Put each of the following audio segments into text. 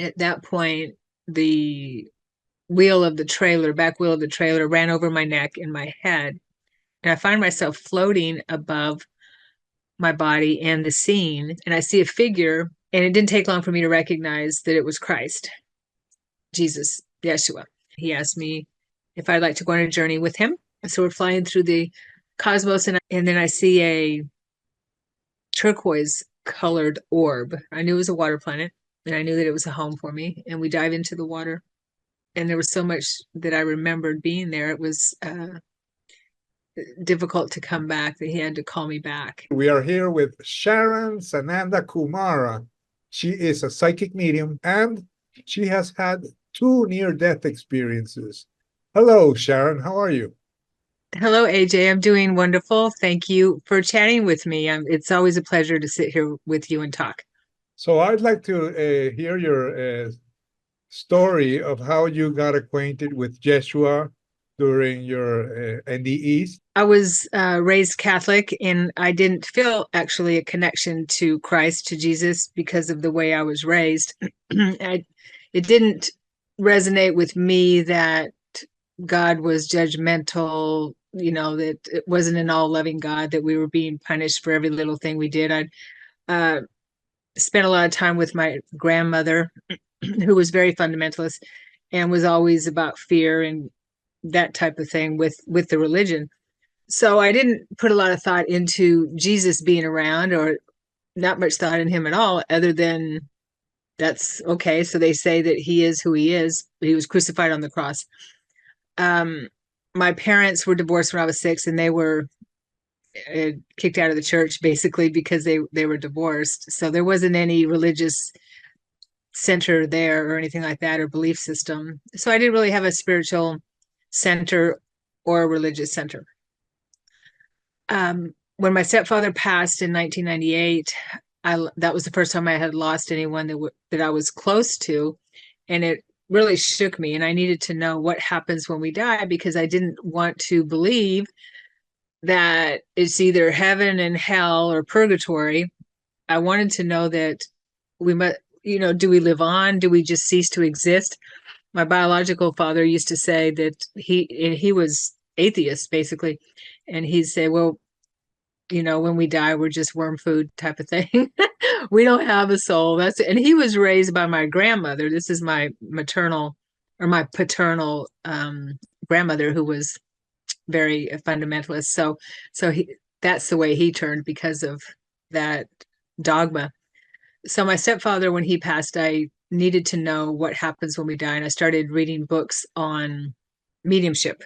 At that point, the back wheel of the trailer ran over my neck and my head. And I find myself floating above my body and the scene. And I see a figure, and it didn't take long for me to recognize that it was Christ, Jesus, Yeshua. He asked me if I'd like to go on a journey with him. So we're flying through the cosmos, and then I see a turquoise colored orb. I knew it was a water planet, and I knew that it was a home for me. And we dive into the water, and there was so much that I remembered being there. It was difficult to come back, that he had to call me back. We are here with Sharon Sananda Kumara. She is a psychic medium, and she has had 2 near-death experiences. Hello, Sharon. How are you? Hello, AJ. I'm doing wonderful. Thank you for chatting with me. It's always a pleasure to sit here with you and talk. So I'd like to hear your story of how you got acquainted with Yeshua during your NDEs. I was raised Catholic, and I didn't feel actually a connection to Christ, to Jesus, because of the way I was raised. It didn't resonate with me that God was judgmental, that it wasn't an all-loving God, that we were being punished for every little thing we did. I spent a lot of time with my grandmother, who was very fundamentalist and was always about fear and that type of thing with the religion. So I didn't put a lot of thought into Jesus being around, or not much thought in him at all, other than that's okay. So they say that he is who he is. He was crucified on the cross. My parents were divorced when I was 6, and they were kicked out of the church basically because they were divorced. So there wasn't any religious center there or anything like that, or belief system. So I didn't really have a spiritual center or a religious center. When my stepfather passed in 1998, that was the first time I had lost anyone that I was close to, and it really shook me. And I needed to know what happens when we die, because I didn't want to believe that it's either heaven and hell or purgatory. I wanted to know that we must, do we live on? Do we just cease to exist? My biological father used to say that he was atheist basically, and he'd say, well, when we die, we're just worm food type of thing. We don't have a soul. And he was raised by my grandmother. This is my maternal or my paternal grandmother, who was very fundamentalist. So that's the way he turned, because of that dogma. So my stepfather, when he passed, I needed to know what happens when we die, and I started reading books on mediumship.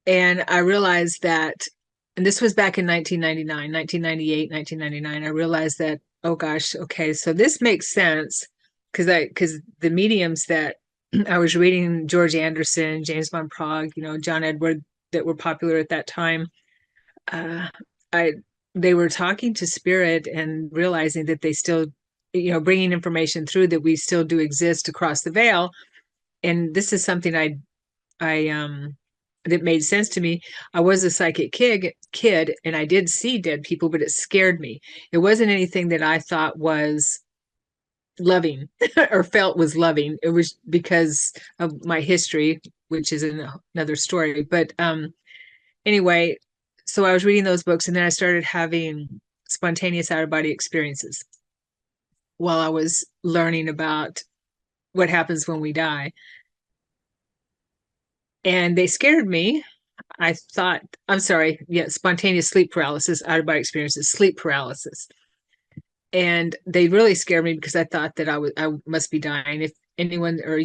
And I realized that, and this was back in 1999, 1998, 1999, I realized that, oh gosh, okay, so this makes sense, because the mediums that I was reading, George Anderson, James von Prague, John Edward, that were popular at that time, they were talking to spirit and realizing that they still, bringing information through, that we still do exist across the veil. And this is something I that made sense to me. I was a psychic kid, and I did see dead people, but it scared me. It wasn't anything that I thought was loving or felt was loving. It was because of my history, which is another story. But anyway, so I was reading those books, and then I started having spontaneous out-of-body experiences while I was learning about what happens when we die. And they scared me. I thought, I'm sorry, spontaneous sleep paralysis, out-of-body experiences, sleep paralysis. And they really scared me, because I thought that I must be dying. If anyone or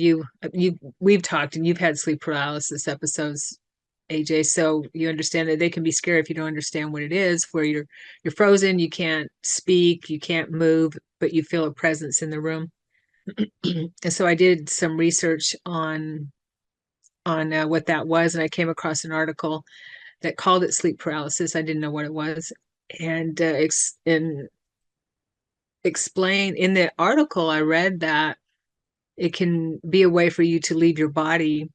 we've talked, and you've had sleep paralysis episodes, AJ, so you understand that they can be scary if you don't understand what it is, where you're frozen, you can't speak, you can't move, but you feel a presence in the room. And so I did some research on what that was, and I came across an article that called it sleep paralysis. I didn't know what it was, and explain in the article I read that it can be a way for you to leave your body,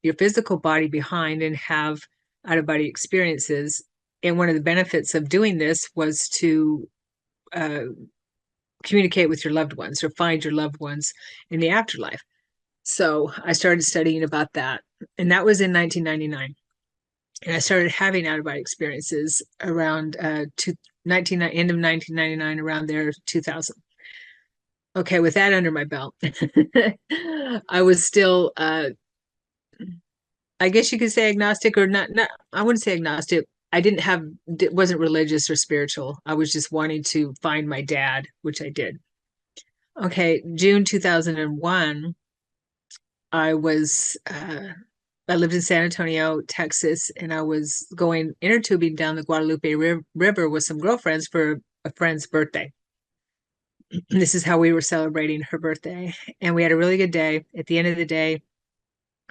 your physical body, behind and have out-of-body experiences. And one of the benefits of doing this was to communicate with your loved ones or find your loved ones in the afterlife. So I started studying about that. And that was in 1999. And I started having out-of-body experiences around end of 1999, around there, 2000. Okay, with that under my belt, I was still, I guess you could say agnostic, or not. I wouldn't say agnostic. I wasn't religious or spiritual. I was just wanting to find my dad, which I did. Okay, June 2001, I lived in San Antonio, Texas, and I was going inner tubing down the Guadalupe River with some girlfriends for a friend's birthday. This is how we were celebrating her birthday. And we had a really good day. At the end of the day,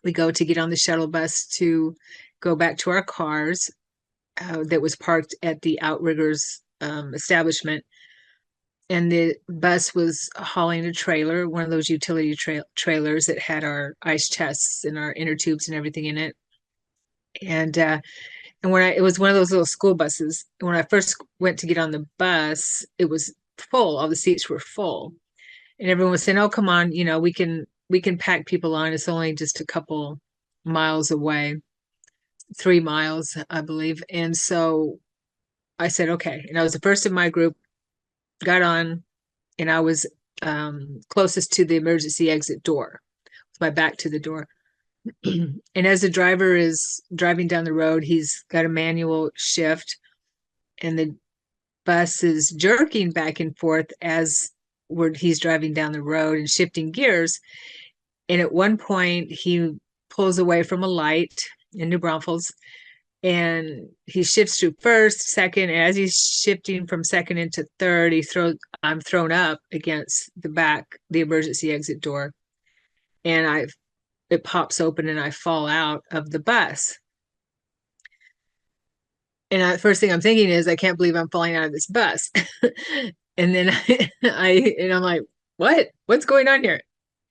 we go to get on the shuttle bus to go back to our cars that was parked at the Outriggers establishment. And the bus was hauling a trailer, one of those utility trailers that had our ice chests and our inner tubes and everything in it. And it was one of those little school buses. And when I first went to get on the bus, it was full. All the seats were full, and everyone was saying, "Oh, come on, we can pack people on. It's only just a couple miles away, 3 miles, I believe." And so I said, "Okay." And I was the first in my group, got on, and I was closest to the emergency exit door, with my back to the door. And as the driver is driving down the road, he's got a manual shift, and the bus is jerking back and forth as he's driving down the road and shifting gears. And at one point, he pulls away from a light in New Braunfels, and he shifts to first, second. And as he's shifting from second into third, I'm thrown up against the emergency exit door, and it pops open, and I fall out of the bus. And the first thing I'm thinking is, I can't believe I'm falling out of this bus. And then I'm like, what's going on here?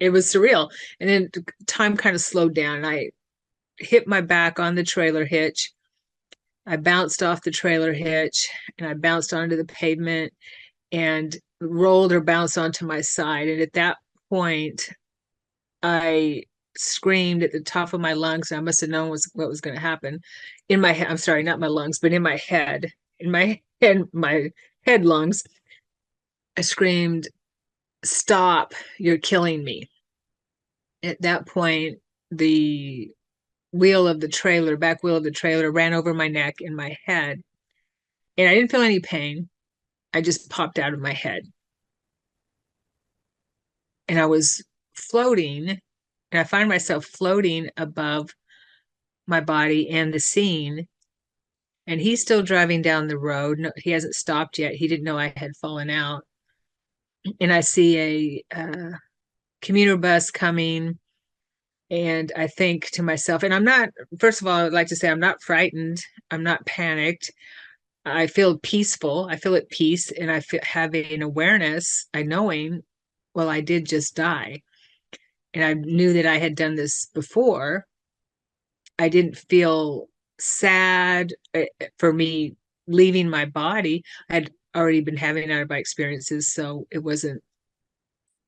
It was surreal. And then time kind of slowed down, and I hit my back on the trailer hitch. I bounced off the trailer hitch, and I bounced onto the pavement and rolled or bounced onto my side. And at that point, I screamed at the top of my lungs. I must have known what was going to happen. In my head, I'm sorry, not my lungs, but in my head, my head lungs, I screamed, "Stop, you're killing me." At that point, the back wheel of the trailer ran over my neck and my head. And I didn't feel any pain. I just popped out of my head. And I was floating, and I find myself floating above my body and the scene. And he's still driving down the road. No, he hasn't stopped yet. He didn't know I had fallen out. And I see a commuter bus coming, and I think to myself, and first of all, I would like to say I'm not frightened. I'm not panicked. I feel peaceful. I feel at peace, and I have an awareness, knowing, well, I did just die. And I knew that I had done this before. I didn't feel sad for me leaving my body. I had already been having out-of-body experiences, so it wasn't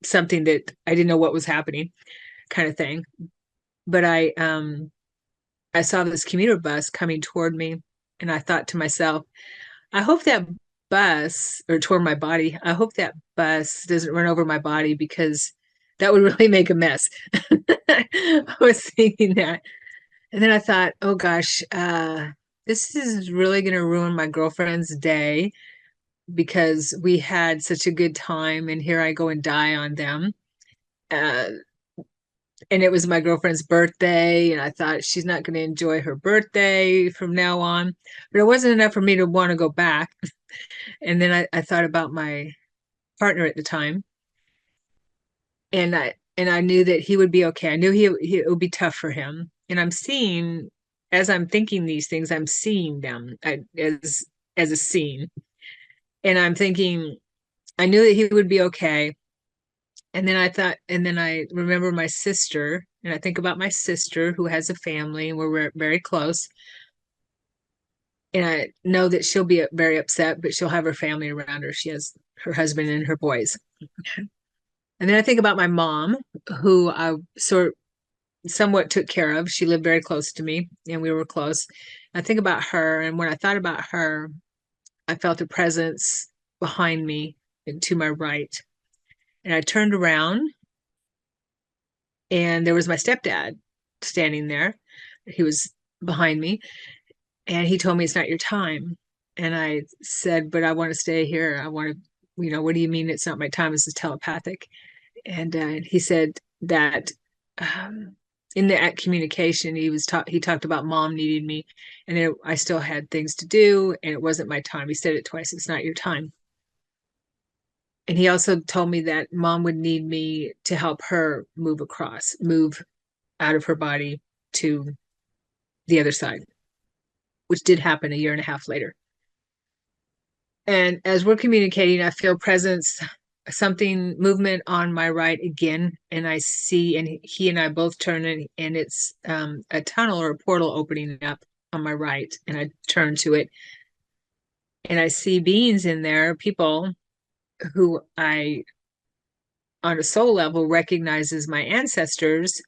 something that I didn't know what was happening, kind of thing. But I saw this commuter bus coming toward me, and I thought to myself, I hope that bus, or toward my body, I hope that bus doesn't run over my body, because that would really make a mess. I was thinking that. And then I thought, oh gosh, this is really going to ruin my girlfriend's day, because we had such a good time, and here I go and die on them. And it was my girlfriend's birthday, and I thought, she's not going to enjoy her birthday from now on. But it wasn't enough for me to want to go back. And then I thought about my partner at the time, and I knew that he would be okay. I knew it would be tough for him. And as I'm thinking these things, I'm seeing them as a scene. And I'm thinking, I knew that he would be okay. And then I remember my sister, and I think about my sister, who has a family, and we're very close. And I know that she'll be very upset, but she'll have her family around her. She has her husband and her boys. And then I think about my mom, who I somewhat took care of. She lived very close to me, and we were close. I think about her, and when I thought about her, I felt a presence behind me and to my right. And I turned around, and there was my stepdad standing there. He was behind me, and he told me, "It's not your time." And I said, "But I want to stay here. I want to, what do you mean it's not my time? This is telepathic." And he said that in the communication, he talked about mom needing me, and I still had things to do, and it wasn't my time. He said it twice. It's not your time. And he also told me that mom would need me to help her move out of her body to the other side, which did happen a year and a half later. And as we're communicating, I feel presence, movement on my right again. And I see, and he and I both turn, and it's a tunnel or a portal opening up on my right. And I turn to it, and I see beings in there, people who I, on a soul level, recognize as my ancestors,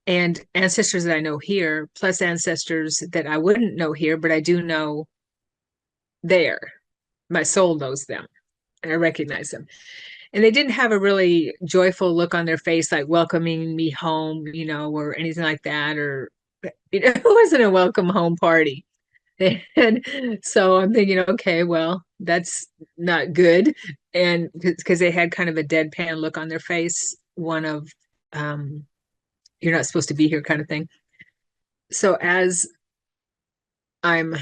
and ancestors that I know here, plus ancestors that I wouldn't know here, but I do know there. My soul knows them, and I recognize them. And they didn't have a really joyful look on their face, like welcoming me home, or anything like that, or it wasn't a welcome home party. And so I'm thinking, okay, well, that's not good. And because they had kind of a deadpan look on their face, one of, you're not supposed to be here kind of thing. So as I'm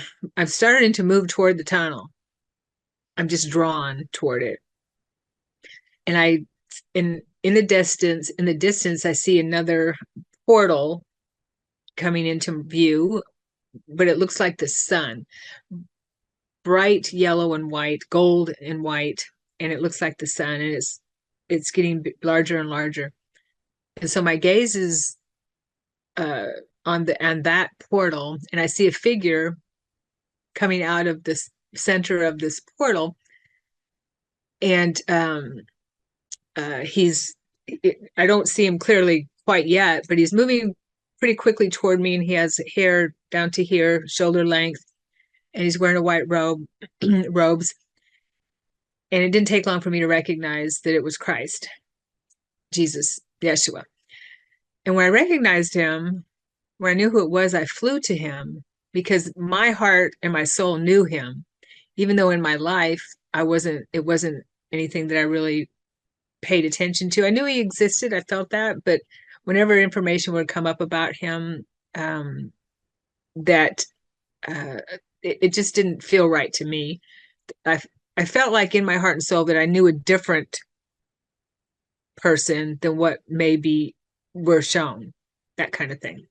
starting to move toward the tunnel, I'm just drawn toward it. And in the distance, I see another portal coming into view, but it looks like the sun, bright yellow and white, gold and white, and it looks like the sun, and it's getting larger and larger. And so my gaze is on that portal, and I see a figure coming out of the center of this portal, and I don't see him clearly quite yet, but he's moving pretty quickly toward me, and he has hair down to here, shoulder length, and he's wearing a white robes. And it didn't take long for me to recognize that it was Christ, Jesus, Yeshua. And when I recognized him, when I knew who it was, I flew to him, because my heart and my soul knew him, even though in my life it wasn't anything that I really paid attention to. I knew he existed. I felt that, but whenever information would come up about him, that it just didn't feel right to me. I felt like in my heart and soul that I knew a different person than what maybe were shown, that kind of thing.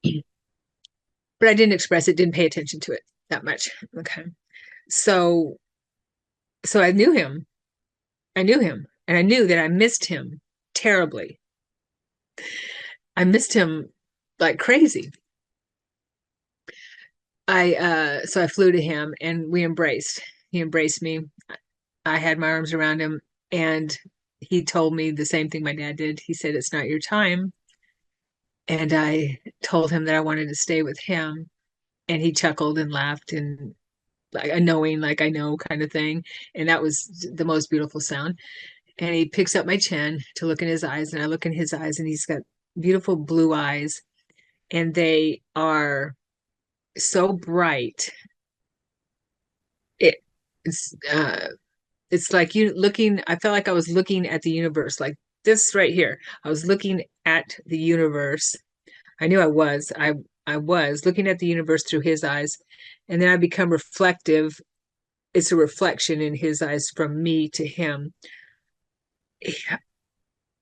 But I didn't express it, didn't pay attention to it that much. Okay. So I knew him. And I knew that I missed him terribly. I missed him like crazy. So I flew to him, and we embraced. He embraced me. I had my arms around him, and he told me the same thing my dad did. He said, "It's not your time." And I told him that I wanted to stay with him, and he chuckled and laughed, and like a knowing, like I know kind of thing. And that was the most beautiful sound. And he picks up my chin to look in his eyes, and I look in his eyes, and he's got beautiful blue eyes, and they are so bright. It's like I felt like I was looking at the universe, like this right here. I was looking at the universe. I knew I was looking at the universe through his eyes, and then I become reflective. It's a reflection in his eyes from me to him.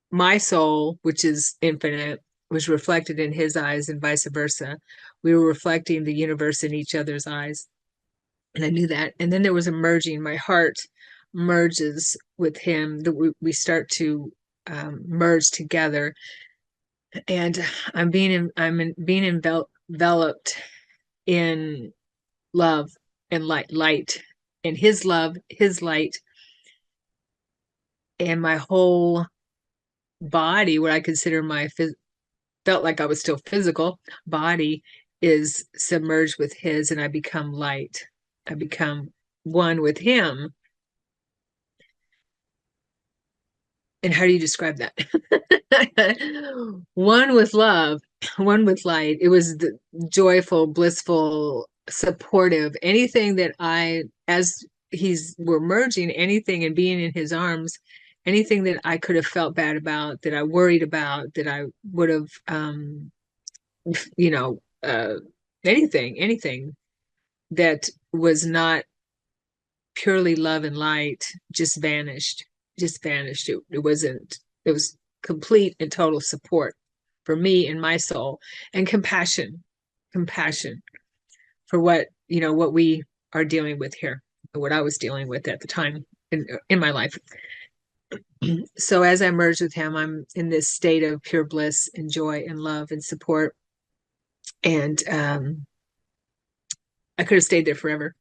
My soul, which is infinite, was reflected in his eyes, and vice versa. We were reflecting the universe in each other's eyes. And I knew that. And then there was a merging. My heart merges with him. We start to merge together. And I'm being enveloped in love and light, and his love, his light, and my whole body, what I consider my felt like I was still physical body, is submerged with his, and I become light. I become one with him. And how do you describe that? One with love, one with light. It was the joyful, blissful, supportive, anything that as we're merging, anything and being in his arms, anything that I could have felt bad about, that I worried about, that I would have, anything that was not purely love and light just vanished. It was complete and total support for me and my soul, and compassion for what we are dealing with here, what I was dealing with at the time in my life. So as I merge with him, I'm in this state of pure bliss and joy and love and support. And I could have stayed there forever.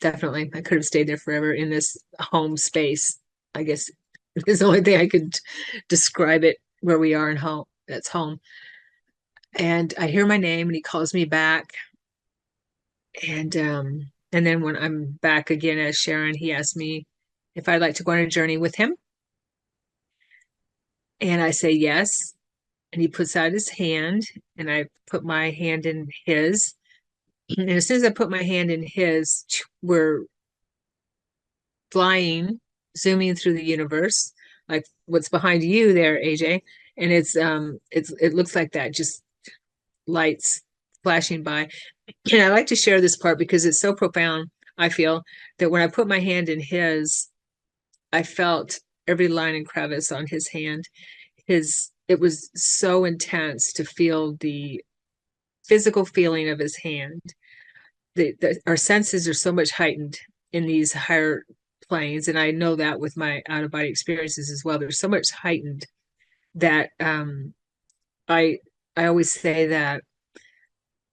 Definitely. I could have stayed there forever in this home space. I guess is the only thing I could describe it, where we are in home. That's home. And I hear my name and he calls me back. And then when I'm back again as Sharon, he asked me if I'd like to go on a journey with him. And I say yes. And he puts out his hand and I put my hand in his. And as soon as I put my hand in his, we're flying, zooming through the universe, like what's behind you there, AJ. And it looks like that, just lights flashing by. And I like to share this part because it's so profound. I feel that when I put my hand in his, I felt every line and crevice on his hand. It was so intense to feel the physical feeling of his hand. Our senses are so much heightened in these higher planes, and I know that with my out-of-body experiences as well. They're so much heightened that I always say that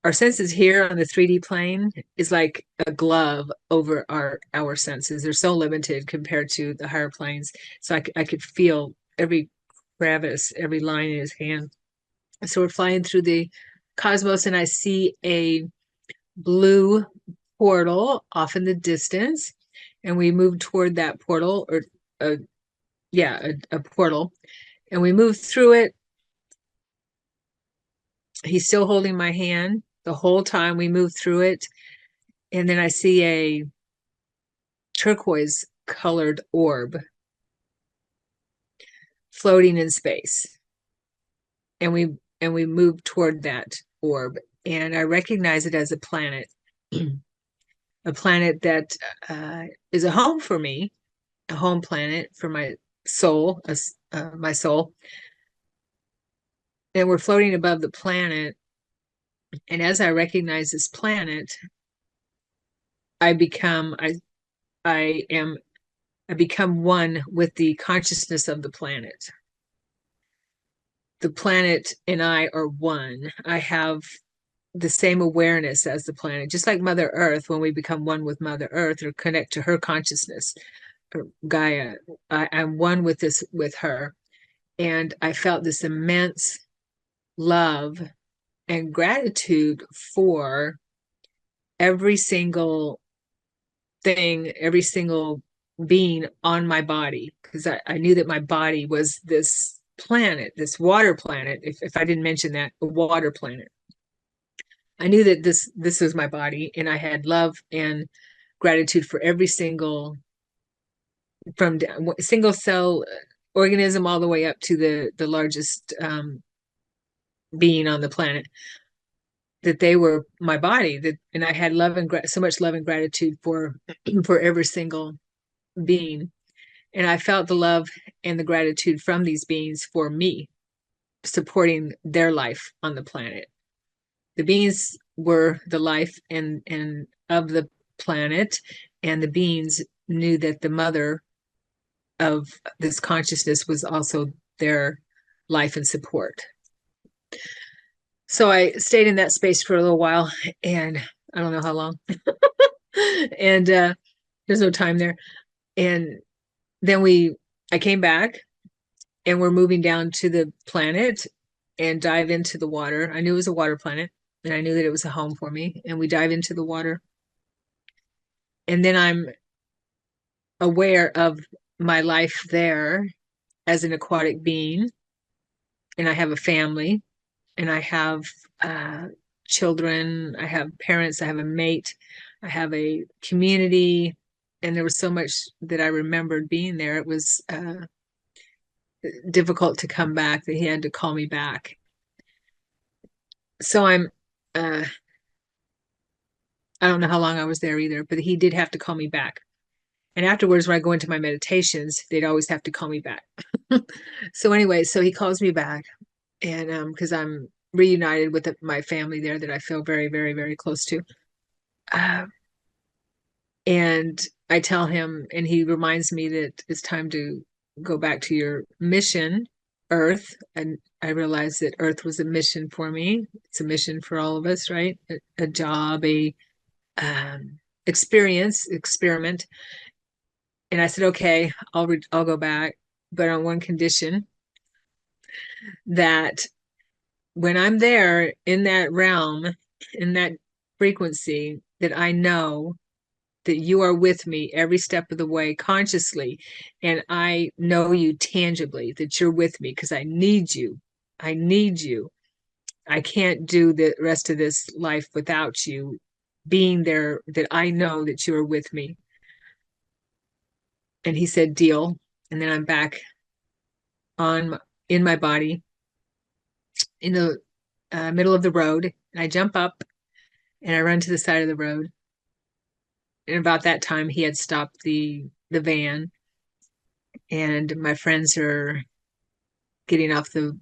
our senses here on the 3D plane is like a glove over our senses. They're so limited compared to the higher planes. So I could feel every crevice, every line in his hand. So we're flying through the cosmos, and I see a blue portal off in the distance, and we move toward that portal, or a portal, and we move through it. He's still holding my hand the whole time we move through it, and then I see a turquoise colored orb floating in space, and we move toward that orb, and I recognize it as a planet. A planet that is a home for me, a home planet for my soul, my soul. And we're floating above the planet. And as I recognize this planet, I become one with the consciousness of the planet. The planet and I are one. I have the same awareness as the planet, just like Mother Earth. When we become one with Mother Earth or connect to her consciousness, or Gaia, I'm one with her. And I felt this immense love and gratitude for every single thing, every single being on my body, because I knew that my body was this planet, this water planet. If I didn't mention that, a water planet. I knew that this was my body, and I had love and gratitude for every single, from single cell organism all the way up to the largest being on the planet, that they were my body, and I had so much love and gratitude for every single being. And I felt the love and the gratitude from these beings for me, supporting their life on the planet. The beings were the life and of the planet, and the beings knew that the mother of this consciousness was also their life and support. So I stayed in that space for a little while, and I don't know how long. And there's no time there. And then I came back, and we're moving down to the planet and dive into the water. I knew it was a water planet, and I knew that it was a home for me. And we dive into the water. And then I'm aware of my life there as an aquatic being. And I have a family, and I have children, I have parents, I have a mate, I have a community. And there was so much that I remembered being there. It was difficult to come back, that he had to call me back. So I don't know how long I was there either, but he did have to call me back. And afterwards, when I go into my meditations, they'd always have to call me back. So anyway, so he calls me back, and because I'm reunited with my family there that I feel very, very, very close to. And I tell him, and he reminds me that it's time to go back to your mission, Earth. And I realized that Earth was a mission for me. It's a mission for all of us, right? A job, a experiment. And I said, okay, I'll go back, but on one condition, that when I'm there in that realm, in that frequency, that I know that you are with me every step of the way consciously, and I know you tangibly, that you're with me, because I need you. I need you. I can't do the rest of this life without you being there, that I know that you are with me. And he said, deal. And then I'm back in my body in the middle of the road, and I jump up and I run to the side of the road. And about that time, he had stopped the van, and my friends are getting off the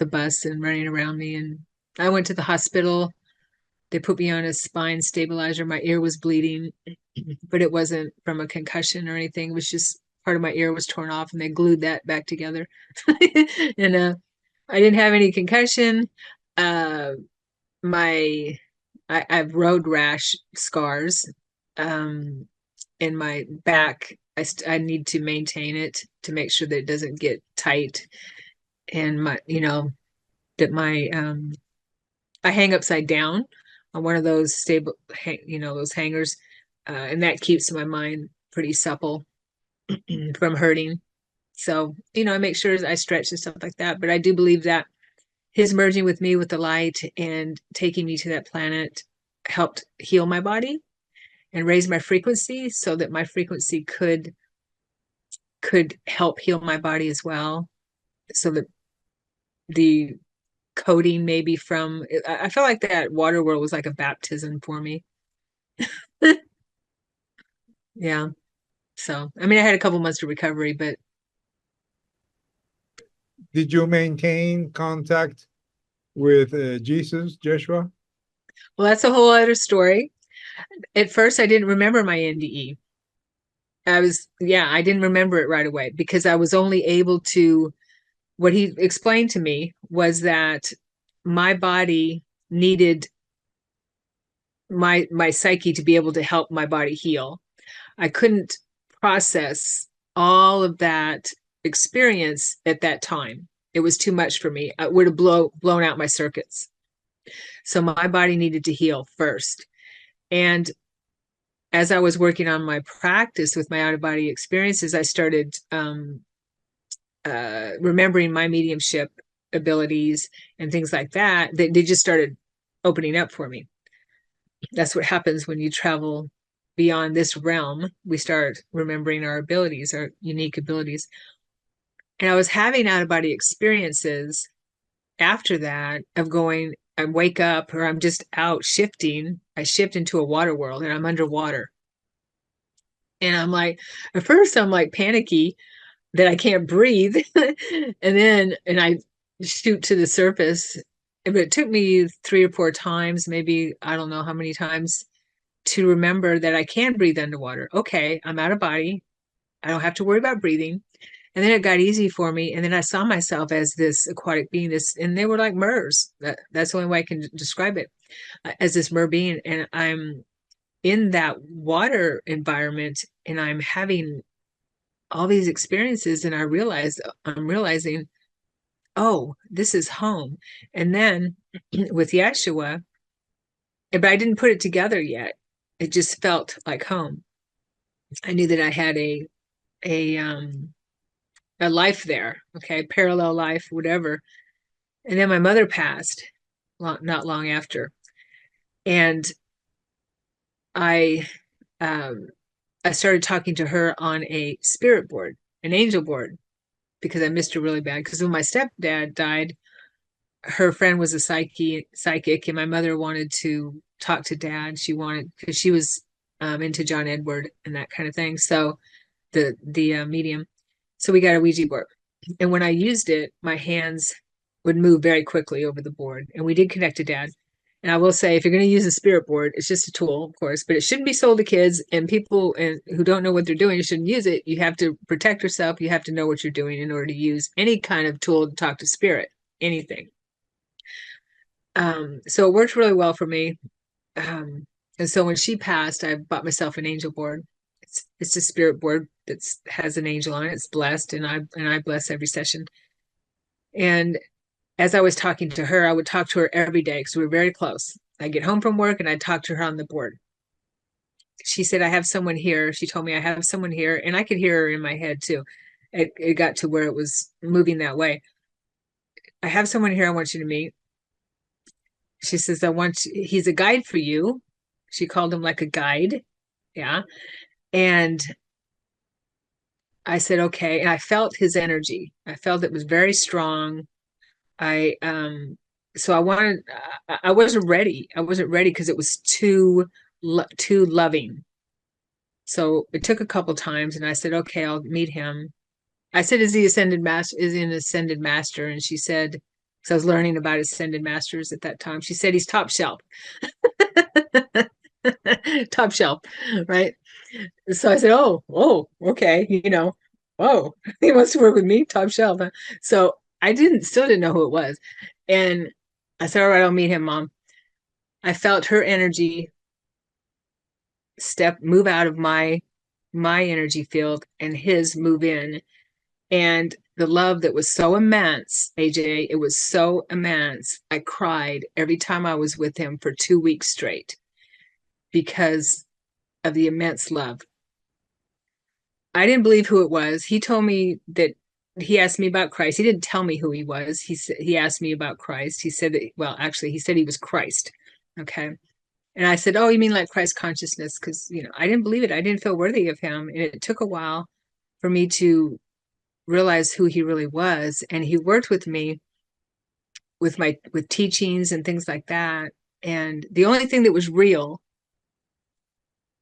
bus and running around me. And I went to the hospital. They put me on a spine stabilizer. My ear was bleeding, but it wasn't from a concussion or anything. It was just part of my ear was torn off, and they glued that back together. And I didn't have any concussion. I have road rash scars in my back. I need to maintain it to make sure that it doesn't get tight. And I hang upside down on one of those those hangers, and that keeps my mind pretty supple from hurting. So, I make sure I stretch and stuff like that. But I do believe that his merging with me with the light and taking me to that planet helped heal my body and raise my frequency, so that my frequency could help heal my body as well. So that the coding maybe I felt like that water world was like a baptism for me. Yeah. So, I mean, I had a couple months of recovery, but. Did you maintain contact with Jesus, Yeshua? Well, that's a whole other story. At first, I didn't remember my NDE. I didn't remember it right away, because I was only able to, what he explained to me was that my body needed my psyche to be able to help my body heal. I couldn't process all of that experience at that time. It was too much for me. It would have blown out my circuits. So my body needed to heal first. And as I was working on my practice with my out-of-body experiences, I started remembering my mediumship abilities and things like that. They just started opening up for me. That's what happens when you travel beyond this realm. We start remembering our abilities, our unique abilities. And I was having out-of-body experiences after that of going, I wake up, or I'm just out shifting. I shift into a water world, and I'm underwater. And I'm like, at first I'm like panicky that I can't breathe. and I shoot to the surface. But it took me 3 or 4 times, maybe, I don't know how many times, to remember that I can breathe underwater. Okay, I'm out of body. I don't have to worry about breathing. And then it got easy for me. And then I saw myself as this aquatic being, and they were like MERS. That's the only way I can describe it, as this mer being. And I'm in that water environment, and I'm having all these experiences, and I'm realizing, oh, this is home. And then with Yeshua, but I didn't put it together yet. It just felt like home. I knew that I had a life there, okay, parallel life, whatever. And then my mother passed not long after, and I I started talking to her on a spirit board, an angel board, because I missed her really bad. Because when my stepdad died, her friend was a psychic, and my mother wanted to talk to dad. She wanted, because she was into John Edward and that kind of thing. So the medium. So we got a Ouija board, and when I used it, my hands would move very quickly over the board, and we did connect to dad. And I will say, if you're going to use a spirit board, it's just a tool, of course, but it shouldn't be sold to kids and people who don't know what they're doing. You shouldn't use it. You have to protect yourself. You have to know what you're doing in order to use any kind of tool to talk to spirit, anything. So it worked really well for me. And so when she passed, I bought myself an angel board. It's a spirit board that has an angel on it. It's blessed, and I bless every session. And as I was talking to her, I would talk to her every day because we were very close. I'd get home from work and I'd talk to her on the board. She said, I have someone here. She told me I have someone here, and I could hear her in my head too. It got to where it was moving that way. I have someone here I want you to meet. She says, he's a guide for you. She called him like a guide. Yeah. And I said, okay. And I felt his energy. I felt it was very strong. So I wasn't ready. I wasn't ready because it was too loving. So it took a couple times, and I said, okay, I'll meet him. I said, is he ascended master? Is he an ascended master? And she said, because I was learning about ascended masters at that time, she said, he's top shelf. Top shelf, right? So I said, oh, okay, oh, he wants to work with me, top shelf. Huh? So I still didn't know who it was. And I said, all right, I'll meet him, Mom. I felt her energy move out of my energy field, and his move in. And the love that was so immense, AJ, it was so immense. I cried every time I was with him for 2 weeks straight because of the immense love. I didn't believe who it was. He told me that he asked me about Christ. He didn't tell me who he was. He asked me about Christ. He said that, well, actually, he said he was Christ. Okay. And I said, oh, you mean like Christ consciousness? Because, I didn't believe it. I didn't feel worthy of him. And it took a while for me to realize who he really was. And he worked with me with teachings and things like that. And the only thing that was real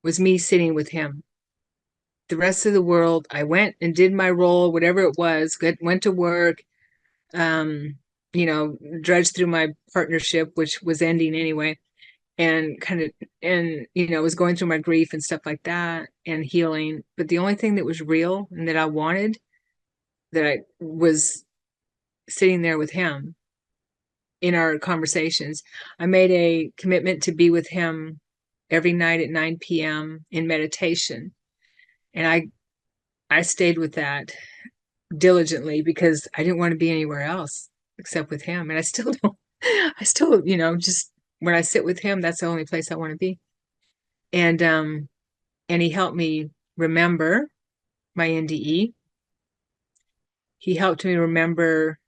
was me sitting with him. The rest of the world, I went and did my role, whatever it was, went to work, dredged through my partnership, which was ending anyway, and was going through my grief and stuff like that and healing. But the only thing that was real and that I wanted, that I was sitting there with him in our conversations. I made a commitment to be with him every night at 9 p.m. in meditation. And I stayed with that diligently because I didn't want to be anywhere else except with him. And I still don't, just when I sit with him, that's the only place I want to be. And he helped me remember my NDE. He helped me remember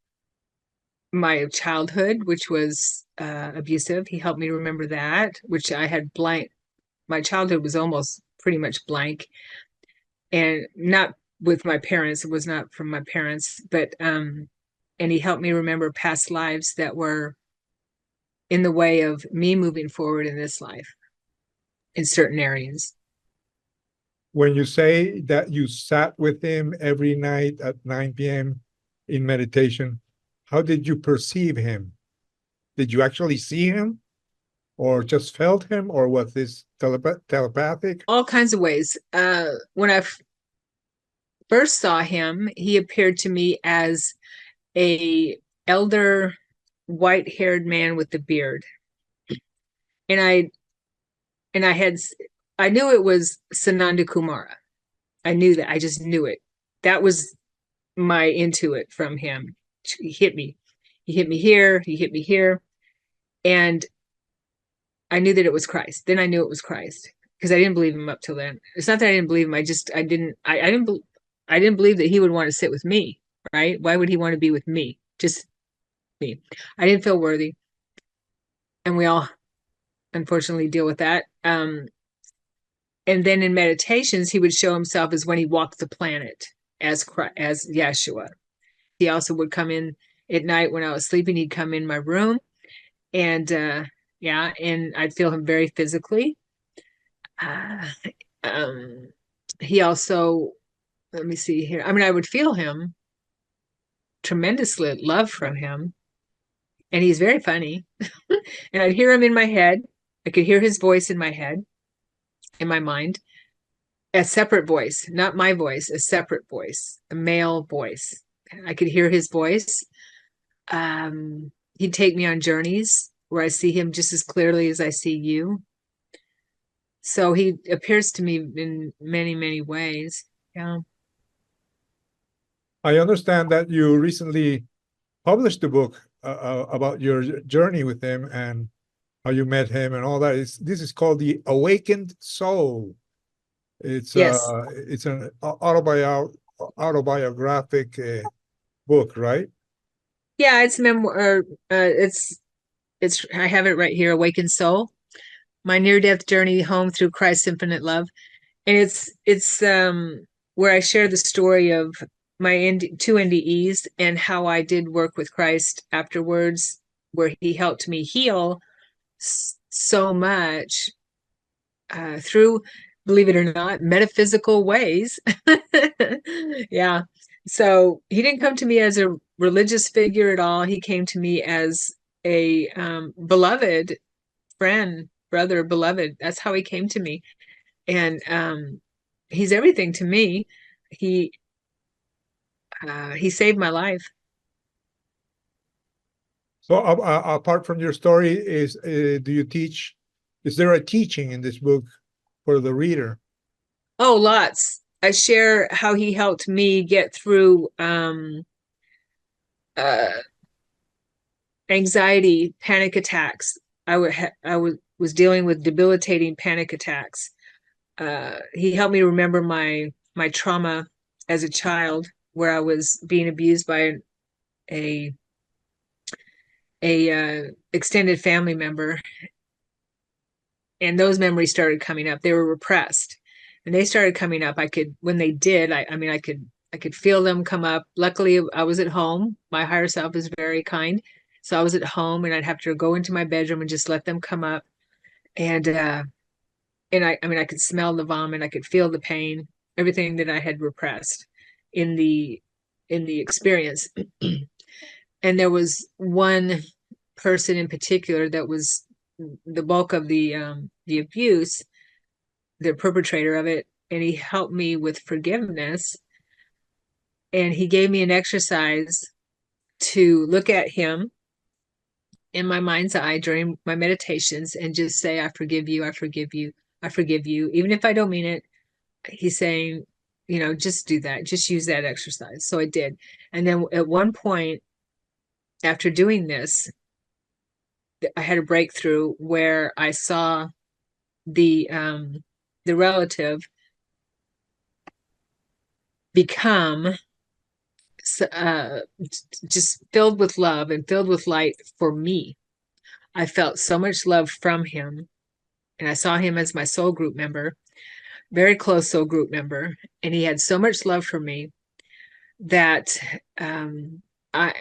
my childhood, which was abusive. He helped me remember that, which I had blank. My childhood was almost pretty much blank. And not with my parents. It was not from my parents, but and he helped me remember past lives that were in the way of me moving forward in this life in certain areas. When you say that you sat with him every night at 9 p.m. in meditation, how did you perceive him? Did you actually see him, or just felt him, or was this telepathic? All kinds of ways. first saw him, he appeared to me as a elder white-haired man with a beard. And I knew it was Sananda Kumara. I knew that. I just knew it. That was my intuit from him. He hit me. He hit me here. He hit me here. And I knew that it was Christ. Then I knew it was Christ because I didn't believe him up till then. It's not that I didn't believe him. I didn't believe that he would want to sit with me, right? Why would he want to be with me? Just me. I didn't feel worthy. And we all unfortunately deal with that. And then in meditations, he would show himself as when he walked the planet as Yeshua. He also would come in at night when I was sleeping. He'd come in my room, and and I'd feel him very physically. He also, let me see here. I mean, I would feel him tremendously, love from him, and he's very funny. And I'd hear him in my head. I could hear his voice in my head, in my mind, a separate voice, not my voice, a separate voice, a male voice. I could hear his voice. He'd take me on journeys where I see him just as clearly as I see you. So he appears to me in many, many ways. Yeah. I understand that you recently published a book about your journey with him and how you met him and all that. This is called The Awakened Soul. It's Yes. it's an autobiographic book, right? Yeah, it's memoir. It's I have it right here, Awakened Soul, my near-death journey home through Christ's infinite love. And it's where I share the story of my two NDEs and how I did work with Christ afterwards, where he helped me heal so much through, believe it or not, metaphysical ways. Yeah. So he didn't come to me as a religious figure at all. He came to me as a beloved friend, brother, beloved. That's how he came to me. And he's everything to me. He saved my life. So apart from your story, do you teach? Is there a teaching in this book for the reader? Oh, lots. I share how he helped me get through anxiety, panic attacks. Was dealing with debilitating panic attacks. He helped me remember my trauma as a child, where I was being abused by a extended family member, and those memories started coming up. They were repressed, and they started coming up. When they did, I could feel them come up. Luckily, I was at home. My higher self is very kind, so I was at home, and I'd have to go into my bedroom and just let them come up. And I could smell the vomit. I could feel the pain, everything that I had repressed in the experience. And there was one person in particular that was the bulk of the abuse, the perpetrator of it, and he helped me with forgiveness. And he gave me an exercise to look at him in my mind's eye during my meditations and just say, I forgive you, I forgive you, I forgive you. Even if I don't mean it, he's saying, just do that. Just use that exercise. So I did. And then at one point, after doing this, I had a breakthrough where I saw the relative become just filled with love and filled with light for me. I felt so much love from him, and I saw him as my soul group member, very close soul group member, and he had so much love for me that I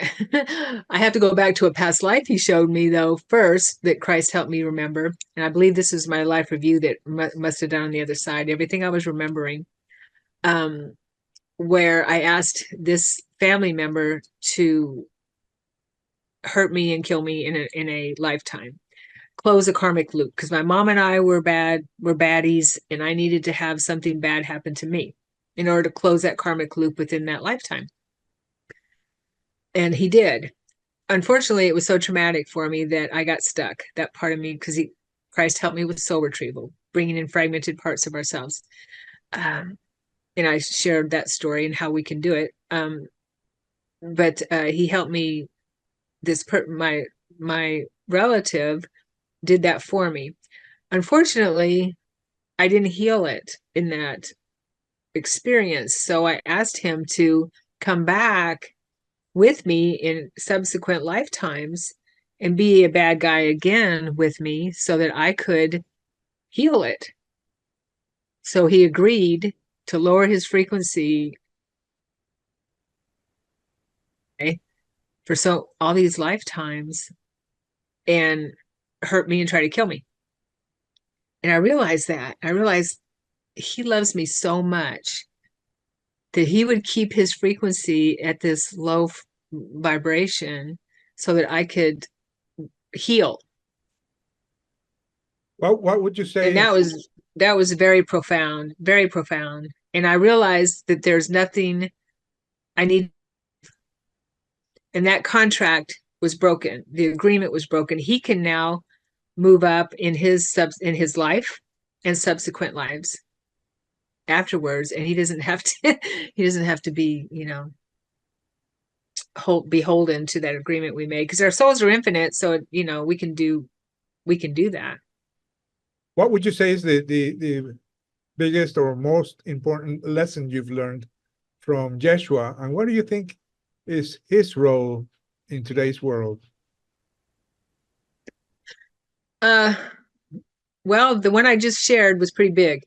I have to go back to a past life he showed me, though, first, that Christ helped me remember. And I believe this is my life review that must have done on the other side, everything I was remembering, where I asked this family member to hurt me and kill me in a lifetime, close a karmic loop, because my mom and I were baddies, and I needed to have something bad happen to me. in order to close that karmic loop within that lifetime. And he did. Unfortunately, it was so traumatic for me that I got stuck, that part of me, because Christ helped me with soul retrieval, bringing in fragmented parts of ourselves. And I shared that story and how we can do it. But he helped me. My relative did that for me. Unfortunately, I didn't heal it in that experience. So I asked him to come back with me in subsequent lifetimes and be a bad guy again with me so that I could heal it. So he agreed to lower his frequency for all these lifetimes and hurt me and try to kill me. And I realized he loves me so much that he would keep his frequency at this low vibration so that I could heal. What would you say? And that was very profound, very profound. And I realized that there's nothing I need. And that contract was broken. The agreement was broken. He can now move up in his life and subsequent lives afterwards, and he doesn't have to be, beholden to that agreement we made, because our souls are infinite. So we can do that. What would you say is the biggest or most important lesson you've learned from Yeshua, and what do you think is his role in today's world? Well, the one I just shared was pretty big.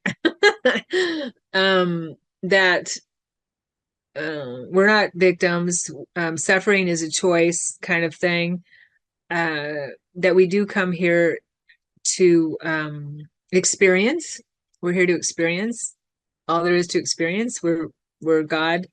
That we're not victims. Suffering is a choice, kind of thing. That we do come here to experience. We're here to experience all there is to experience. We're God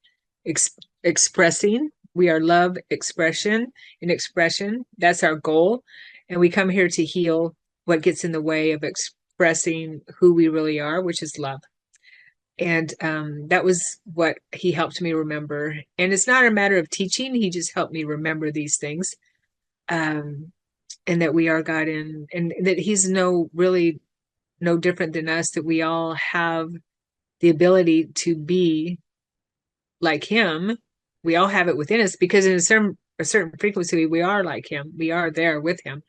expressing. We are love expression and expression. That's our goal. And we come here to heal what gets in the way of expressing who we really are, which is love. And that was what he helped me remember. And it's not a matter of teaching. He just helped me remember these things. And that we are God, and that he's really no different than us, that we all have the ability to be like him. We all have it within us, because in a certain frequency, we are like him. We are there with him.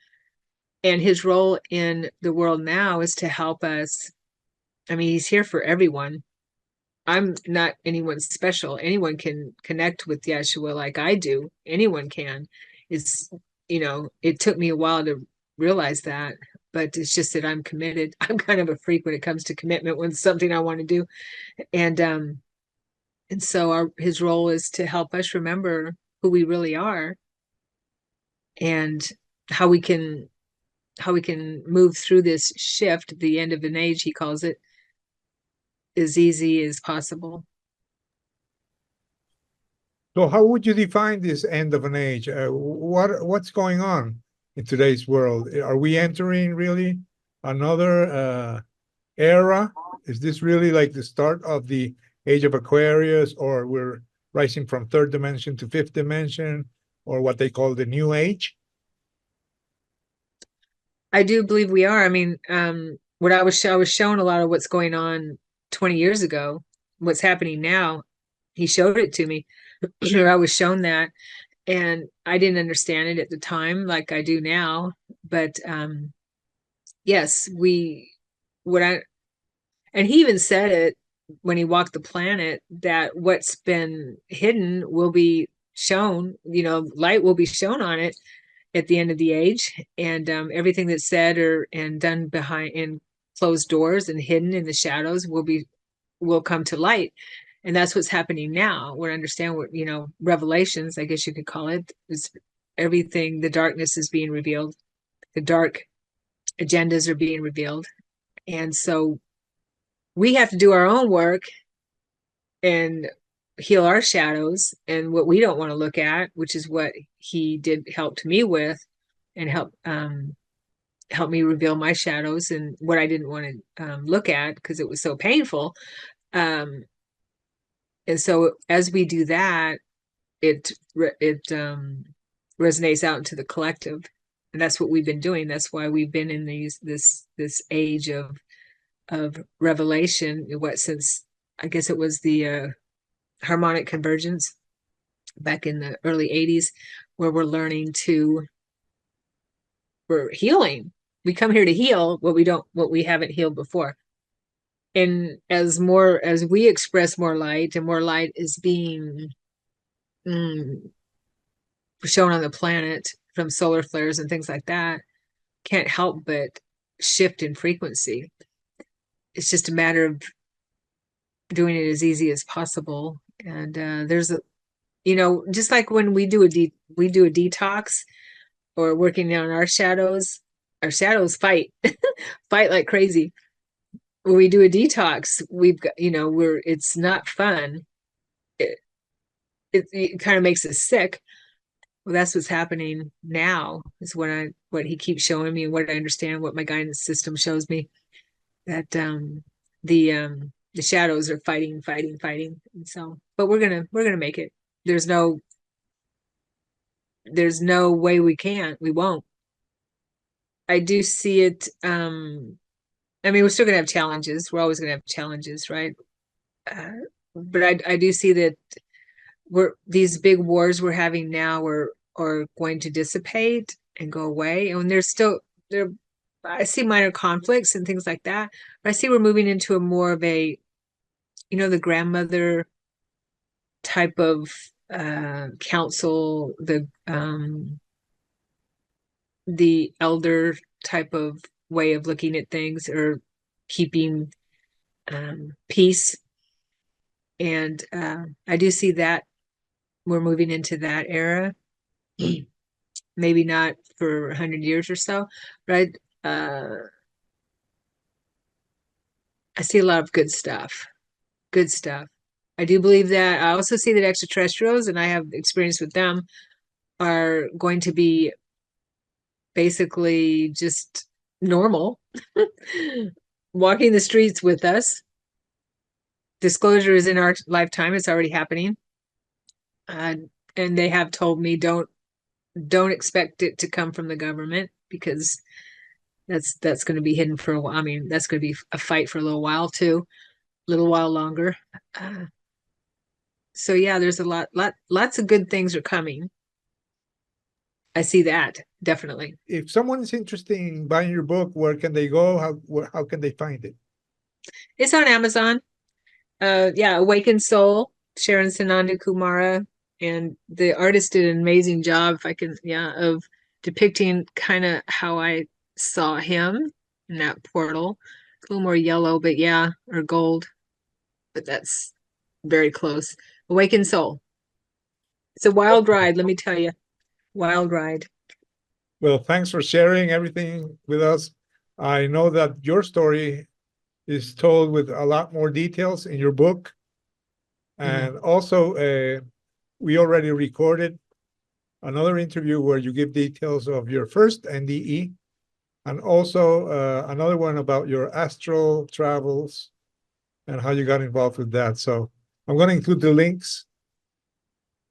And his role in the world now is to help us. I mean, he's here for everyone. I'm not anyone special. Anyone can connect with Yeshua like I do. Anyone can. It took me a while to realize that, but it's just that I'm committed. I'm kind of a freak when it comes to commitment, when it's something I want to do. And so his role is to help us remember who we really are, and how we can move through this shift, the end of an age, he calls it, as easy as possible. So how would you define this end of an age? What's going on in today's world? Are we entering really another era? Is this really like the start of the age of Aquarius, or we're rising from third dimension to fifth dimension, or what they call the new age? I do believe we are. I mean, what I was shown a lot of what's going on 20 years ago, what's happening now. He showed it to me. I was shown that, and I didn't understand it at the time like I do now. But yes, and he even said it when he walked the planet, that what's been hidden will be shown. Light will be shown on it at the end of the age, and everything that's said and done in closed doors and hidden in the shadows will come to light. And that's what's happening now. We understand what, revelations, I guess you could call it, is everything. The darkness is being revealed. The dark agendas are being revealed. And so we have to do our own work and heal our shadows and what we don't want to look at, which is what he helped me with, and help me reveal my shadows and what I didn't want to look at, because it was so painful. And so as we do that, it resonates out into the collective. And that's what we've been doing. That's why we've been in this age of revelation, since I guess it was the harmonic convergence back in the early 80s, where we're healing. We come here to heal what we haven't healed before. And as we express more light, and more light is being shown on the planet from solar flares and things like that, can't help but shift in frequency. It's just a matter of doing it as easy as possible. And there's just like when we do a detox or working on our shadows fight fight like crazy. When we do a detox, we've got, it's not fun. It kind of makes us sick. Well, that's what's happening now, is what he keeps showing me, and what I understand, what my guidance system shows me, that the shadows are fighting. And so, but we're gonna make it. There's no way we won't. I do see it. We're still gonna have challenges. We're always gonna have challenges, right? But I do see that these big wars we're having now are going to dissipate and go away. And I see minor conflicts and things like that. But I see we're moving into a more of a, the grandmother type of counsel, the elder type of way of looking at things, or keeping peace. And I do see that we're moving into that era. Maybe not for 100 years or so, but I see a lot of good stuff. I do believe that. I also see that extraterrestrials, and I have experience with them, are going to be basically just normal, walking the streets with us. Disclosure is in our lifetime. It's already happening. And they have told me, don't expect it to come from the government, because that's going to be hidden for a while. That's going to be a fight for a little while too, a little while longer. So yeah, there's lots of good things are coming. I see that, definitely. If someone is interested in buying your book, where can they go? How can they find it? It's on Amazon. Awakened Soul, Sharon Sanandu Kumara. And the artist did an amazing job, of depicting kind of how I saw him in that portal. A little more yellow, but or gold. But that's very close. Awakened Soul. It's a wild ride, let me tell you. Wild ride. Well, thanks for sharing everything with us. I know that your story is told with a lot more details in your book. And also, we already recorded another interview where you give details of your first NDE, and also another one about your astral travels and how you got involved with that. So I'm going to include the links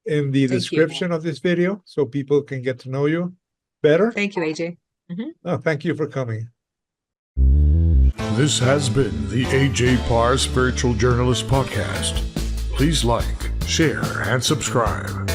in the description of this video so people can get to know you better. Thank you, AJ. Oh, thank you for coming. This has been the AJ Parr Spiritual Journalist Podcast. Please like, share, and subscribe.